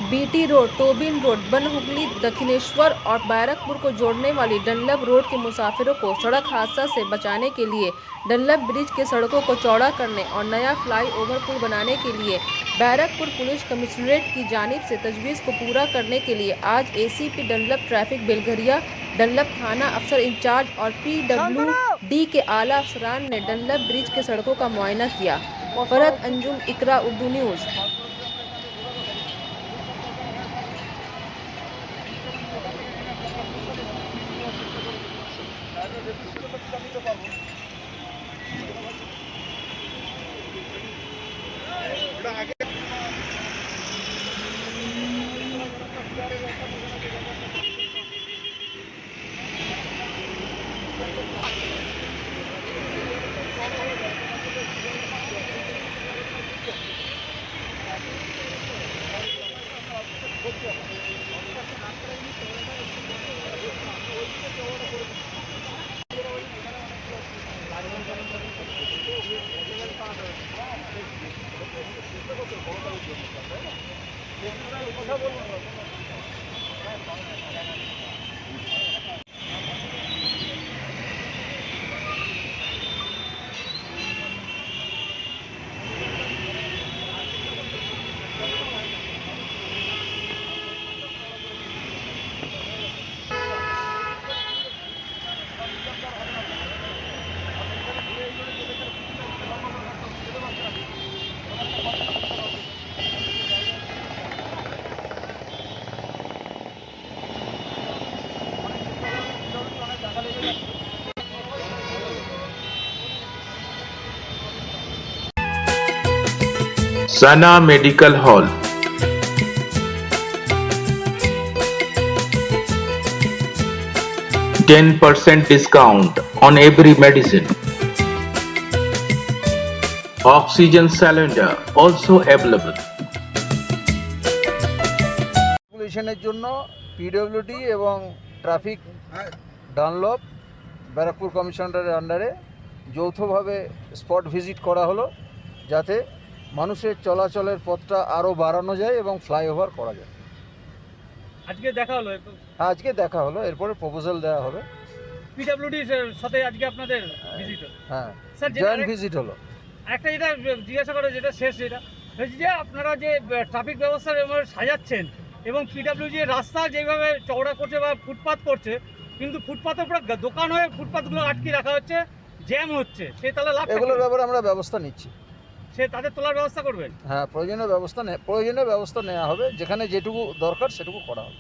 BT road, Tobin road, Bonhooghly, Dakshineswar और बैरकपुर को जोड़ने वाली डनलप रोड के मुसाफिरों को सड़क हादसा से बचाने के लिए डनलप ब्रिज के सड़कों को चौड़ा करने और नया फ्लाईओवर पुल बनाने के लिए बैरकपुर पुलिस कमिश्नरेट की जानिब से तजवीज़ को पूरा करने के लिए आज ACP Dunlop traffic Belgharia, Dunlop थाना अफसर इंचार्ज और पीडब्ल्यूडी के आला अफसरान ने डनलप ब्रिज के सड़कों का मुआयना किया। Farhat Anjum, Iqra Urdu news. Sana Medical Hall. %10 discount on every medicine. Oxygen cylinder also available. পপুলেশনের জন্য পিডব্লিউডি এবং ট্রাফিক ডানলপ ব্যারাকপুর কমিশনারের আন্ডারে যৌথভাবে স্পট ভিজিট করা হলো, যাতে মানুষের চলাচলের পথটা আরও বাড়ানো যায় এবং ফ্লাইওভার করা যায়। আজকে দেখা হলো, হ্যাঁ আজকে দেখা হলো, এরপরে প্রপোজাল দেওয়া হবে। পিডব্লিউডির সাথে আজকে আপনাদের ভিজিট হলো? হ্যাঁ স্যার, জয়েন্ট ভিজিট হলো। একটা যেটা জিজ্ঞাসা করে, যেটা শেষ, যেটা হয়েছে যে আপনারা যে ট্রাফিক ব্যবস্থা এভাবে সাজাচ্ছেন এবং পিডব্লিউডি রাস্তা যেভাবে চওড়া করছে বা ফুটপাথ করছে, কিন্তু ফুটপাথের উপরে দোকান হয়ে ফুটপাথগুলো আটকে রাখা হচ্ছে, জ্যাম হচ্ছে, সে তাহলে লাভ, এগুলোর ব্যাপারে আমরা ব্যবস্থা নিচ্ছি। সে তাদের তোলার ব্যবস্থা করবেন? হ্যাঁ প্রয়োজনীয় ব্যবস্থা নেওয়া হবে, যেখানে যেটুকু দরকার সেটুকু করা হবে।